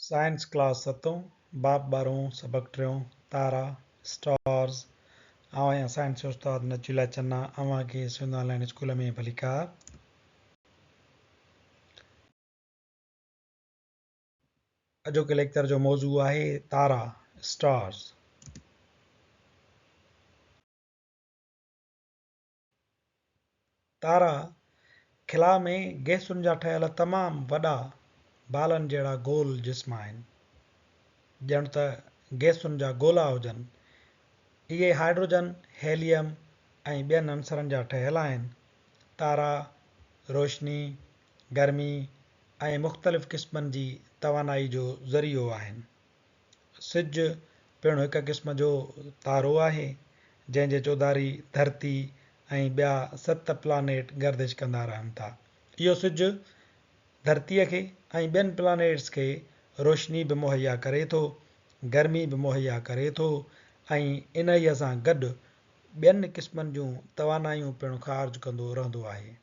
Science class 7 बाब 12 सबक 3 तारा stars आवां साइंस उस्ताद नचुला चन्ना आवां के ऑनलाइन स्कूल में भलीकार अजो के लेक्चर जो मौजू है तारा स्टार्स। तारा खिला में गैसुन जा ठहियल तमाम वॾा बालन जहिड़ा गोल जिस्म आहिनि, ॼण त गैसुन जा गोला हुजनि। इहे हाइड्रोजन, हेलियम ऐं ॿियनि अंसरनि जा ठहियल आहिनि। तारा रोशनी, गर्मी ऐं मुख़्तलिफ़ क़िस्मनि जी तवानाई जो ज़रियो आहिनि। सिज पिणु हिक क़िस्म जो तारो आहे जंहिंजे चौधारी धरती ऐं ॿिया 7 प्लानेट गर्दिश कंदा रहनि था। इहो सिज धरतीअ खे ऐं ॿियनि प्लानेट्स खे रोशनी बि मुहैया करे थो, गर्मी बि मुहैया करे थो ऐं इन्हीअ सां गॾु ॿियनि क़िस्मनि जूं तवानायूं पिणु ख़ारिज कंदो रहंदो आहे।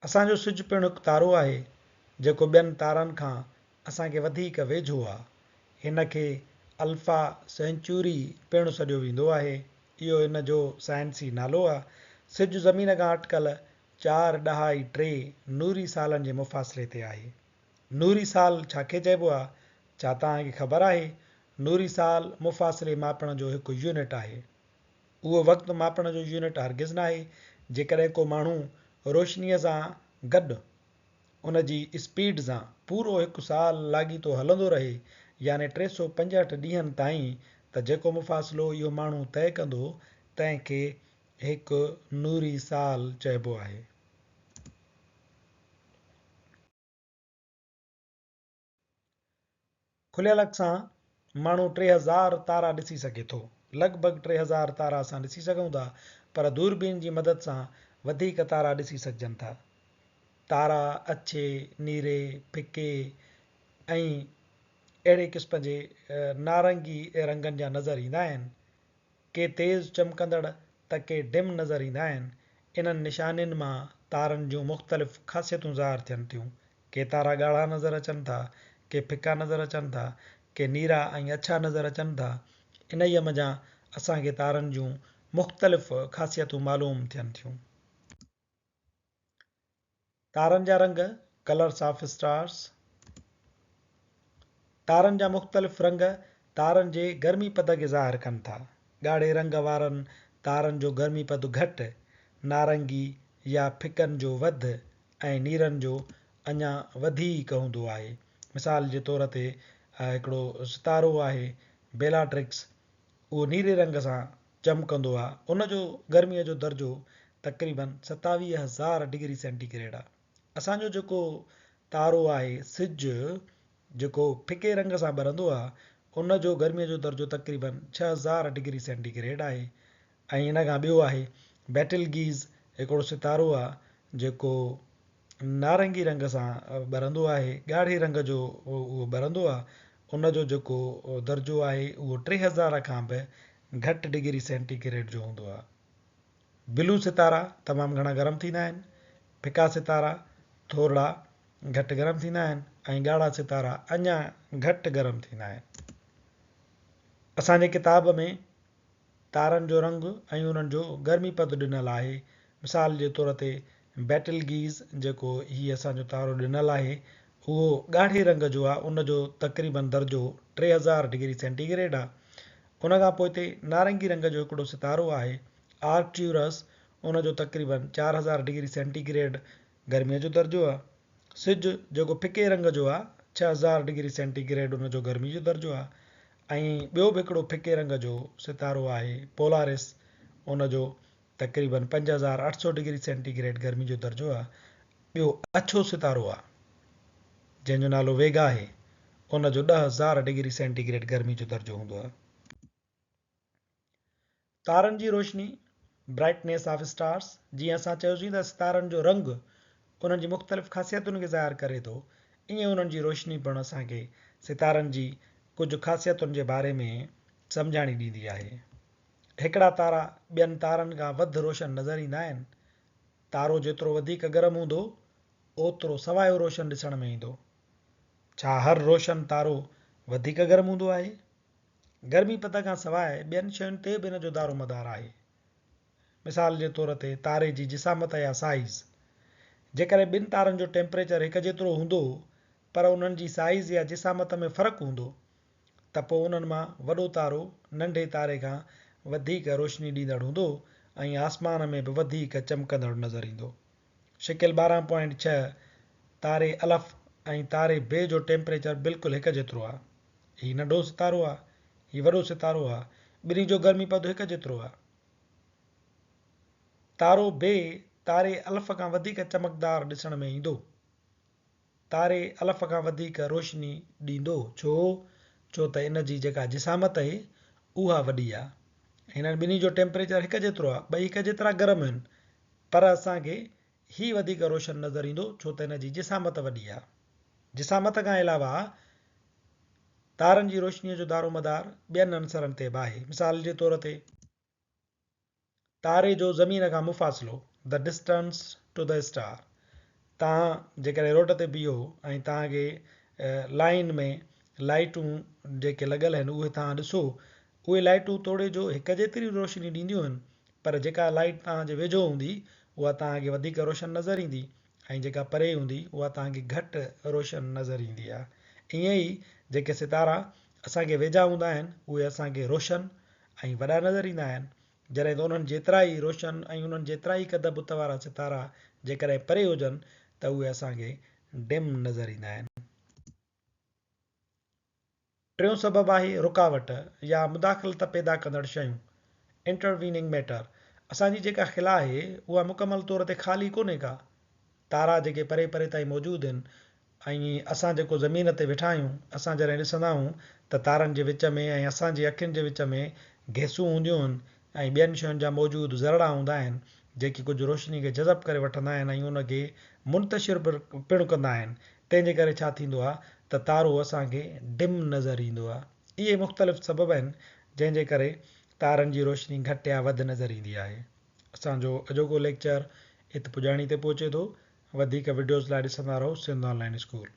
असांजो सिज पिणु हिकु तारो आहे जेको ॿियनि तारनि खां असांखे वधीक वेझो आहे। हिन खे अल्फा सेंचुरी पिणु सॾियो वेंदो आहे। इहो हिन जो साइंसी नालो आहे। सिज ज़मीन खां अटकल 4.3 नूरी सालनि जे मुफ़ासिले ते आहे। नूरी साल छाखे चइबो आहे? छा तव्हांखे ख़बर आहे? नूरी साल मुफ़ासिले मापण जो हिकु यूनिट आहे। उहो वक़्तु मापण जो यूनिट हरगिज़ न आहे। जेकॾहिं को माण्हू रोशनीअ सां गॾु उन जी स्पीड सां पूरो हिकु साल लाॻीतो हलंदो रहे, यानी 365 ॾींहंनि ताईं, त जेको मुफ़ासिलो इहो माण्हू तय कंदो तंहिंखे हिकु नूरी साल चइबो आहे। खुलियल अख सां माण्हू 3000 तारा ॾिसी सघे थो। लॻभॻि 3000 तारा असां ॾिसी सघूं था, पर दूरबीन जी मदद सां वधीक तारा ॾिसी सघजनि था। तारा अछे, नीरे, फिके ऐं अहिड़े क़िस्म जे नारंगी रंगनि जा नज़र ईंदा आहिनि। के तेज़ चमकंदड़ त के डिम नज़र ईंदा आहिनि। इन्हनि निशानियुनि मां तारनि जूं मुख़्तलिफ़ ख़ासियतूं ज़ाहिर थियनि थियूं। के तारा ॻाढ़ा नज़र अचनि था, के फिका नज़र अचनि था, के नीरा ऐं अछा नज़र अचनि था। इन्हीअ मज़ा असांखे तारनि जूं मुख़्तलिफ़ ख़ासियतूं मालूम थियनि थियूं। तारनि जा रंग, कलर्स ऑफ स्टार्स। तारनि जा मुख़्तलिफ़ रंग तारनि जे गर्मीपद खे ज़ाहिर कनि था। ॻाढ़े रंग वारनि तारनि जो गर्मीपद घटि, नारंगी या फिकनि जो वधि ऐं नीरनि जो अञा वधीक हूंदो आहे। मिसाल जे तौर ते हिकिड़ो सितारो आहे बेलाट्रिक्स, उहो नीरे रंग सां चमकंदो आहे। उन जो गर्मीअ जो दर्जो तक़रीबन 27,000 डिग्री सेंटीग्रेड आहे। असांजो जेको तारो आहे सिज, जेको फिके रंग सां ॿरंदो आहे, उन जो गर्मीअ जो दर्जो तक़रीबन 6000 डिग्री सेंटीग्रेड आहे। ऐं इन खां ॿियो आहे बेटलगीज़, हिकिड़ो सितारो आहे जेको नारंगी रंग सां ॿरंदो आहे, ॻाढ़े रंग जो उहो ॿरंदो आहे। उन जो जेको दर्जो आहे उहो 3000 खां बि घटि डिग्री सेंटीग्रेड जो हूंदो आहे। ब्लू सितारा तमामु घणा गरम थींदा आहिनि, फिका सितारा थोरा घटि गरम थींदा आहिनि ऐं ॻाढ़ा सितारा अञा घटि गरम थींदा आहिनि। असांजे किताब में तारनि जो रंग ऐं उन्हनि जो गर्मीपद ॾिनल आहे। मिसाल जे तौर ते बेटलगीज़ जेको हीअ असांजो तारो ॾिनल आहे, उहो ॻाढ़े रंग जो आहे। उन जो तक़रीबन दर्जो 3000 डिग्री सेंटीग्रेड आहे। उन खां पोइ हिते नारंगी रंग जो हिकिड़ो सितारो आहे आर्क्ट्यूरस, उन जो तक़रीबन 4000 डिग्री सेंटीग्रेड गर्मीअ जो दर्जो आहे। सिज जेको फिके रंग जो आहे, 6000 डिग्री सेंटीग्रेड उन जो गर्मी जो दर्जो आहे। ऐं ॿियो बि हिकिड़ो फिके रंग जो सितारो आहे पोलारिस, उन जो तक़रीबन 5800 डिग्री सेंटीग्रेड गर्मी जो दर्जो आहे। ॿियो अछो सितारो आहे जंहिंजो नालो वेगा आहे, उन जो 10,000 डिग्री सेंटीग्रेड गर्मी जो दर्जो हूंदो आहे। तारनि जी रोशनी, ब्राइटनेस ऑफ स्टार्स, जीअं असां चयोसीं त सितारनि जो रंग उन्हनि जी मुख़्तलिफ़ ख़ासियतुनि खे ज़ाहिर करे थो, ईअं उन्हनि जी रोशनी पिणु असांखे सितारनि जी कुझु ख़ासियतुनि जे बारे में सम्झाणी ॾींदी आहे। हिकिड़ा तारा ॿियनि तारनि खां वधि रोशन नज़र ईंदा आहिनि। तारो जेतिरो वधीक गरम हूंदो ओतिरो सवायो रोशन ॾिसण में ईंदो। छा हर रोशन तारो वधीक गरम हूंदो आहे? गर्मीपद खां सवाइ ॿियनि शयुनि ते बि इन जो दारोमदारु आहे। मिसाल जे तौर ते तारे जी जिसामत या साइज़। जेकॾहिं ॿिनि तारनि जो टेम्परेचर हिक जेतिरो हूंदो पर उन्हनि जी साइज़ या जिसामत में फ़र्क़ु हूंदो त पोइ उन्हनि मां वॾो तारो नंढे तारे खां वधीक रोशनी ॾींदड़ हूंदो ऐं आसमान में बि वधीक चमकंदड़ नज़र ईंदो। शिकिल 12.6 तारे अलफ़ ऐं तारे बे जो टेम्परेचर बिल्कुलु हिक जेतिरो आहे। हीउ नंढो सितारो आहे, हीउ वॾो सितारो आहे, ॿिन्ही जो गर्मीपद हिक जेतिरो आहे। तारो बे तारे अलफ़ खां वधीक चमकदार ॾिसण में ईंदो। तारे अलफ़ खां वधीक रोशनी ॾींदो छो त इन जी जेका जिसामत आहे उहा वॾी आहे। हिननि ॿिन्ही जो टेम्परेचर हिक जेतिरो आहे, ॿई हिक जेतिरा गरम आहिनि, पर असांखे ही वधीक रोशन नज़र ईंदो छो त इन जी जिसामत वॾी आहे। जिसामत खां अलावा तारनि जी रोशनीअ जो दारोमदार ॿियनि अंसरनि ते बि आहे। मिसाल जे तौर ते तारे जो ज़मीन खां मुफ़ासिलो, the distance to the star. तव्हां जेकॾहिं रोड ते बीहो ऐं तव्हांखे लाइन में लाइटूं जेके लॻल आहिनि उहे तव्हां ॾिसो, उहे लाइटूं तोड़े जो हिक जेतिरी रोशनी ॾींदियूं आहिनि, पर जेका लाइट तव्हांजे वेझो हूंदी उहा तव्हांखे वधीक रोशन नज़र ईंदी ऐं जेका परे हूंदी उहा तव्हांखे घटि रोशन नज़र ईंदी आहे। ईअं ई जेके सितारा असांखे वेझा हूंदा आहिनि उहे असांखे रोशन ऐं वॾा नज़र ईंदा आहिनि, जॾहिं त उन्हनि जेतिरा ई रोशन ऐं उन्हनि जेतिरा ई क़द बुत वारा सितारा जेकॾहिं परे हुजनि त उहे असांखे डिम नज़र ईंदा आहिनि। टियों सबबु आहे रुकावट या मुदाख़लत पैदा कंदड़ शयूं, इंटरवीनिंग मैटर। असांजी जेका ख़िला आहे उहा मुकमल तौर ते ख़ाली कोन्हे का। तारा जेके परे परे ताईं मौजूदु आहिनि ऐं असां जेको ज़मीन ते वेठा आहियूं, असां जॾहिं ॾिसंदा आहियूं त तारनि जे विच में ऐं असांजी अखियुनि जे विच में गैसूं हूंदियूं आहिनि ऐं ॿियनि शयुनि जा मौजूदु ज़रड़ा हूंदा आहिनि जेकी कुझु रोशनी खे जज़ब करे वठंदा आहिनि ऐं उनखे मुंतशिर पिणु कंदा आहिनि। तंहिंजे करे छा थींदो आहे त तारो असांखे डिम नज़र ईंदो आहे। इहे मुख़्तलिफ़ सबब आहिनि जंहिंजे करे तारनि जी रोशनी घटि या वधि नज़र ईंदी आहे। असांजो अॼोको लेक्चर हिते पुॼाणी ते पहुचे थो। वधीक वीडियोज़ लाइ ॾिसंदा रहो सिंध ऑनलाइन स्कूल।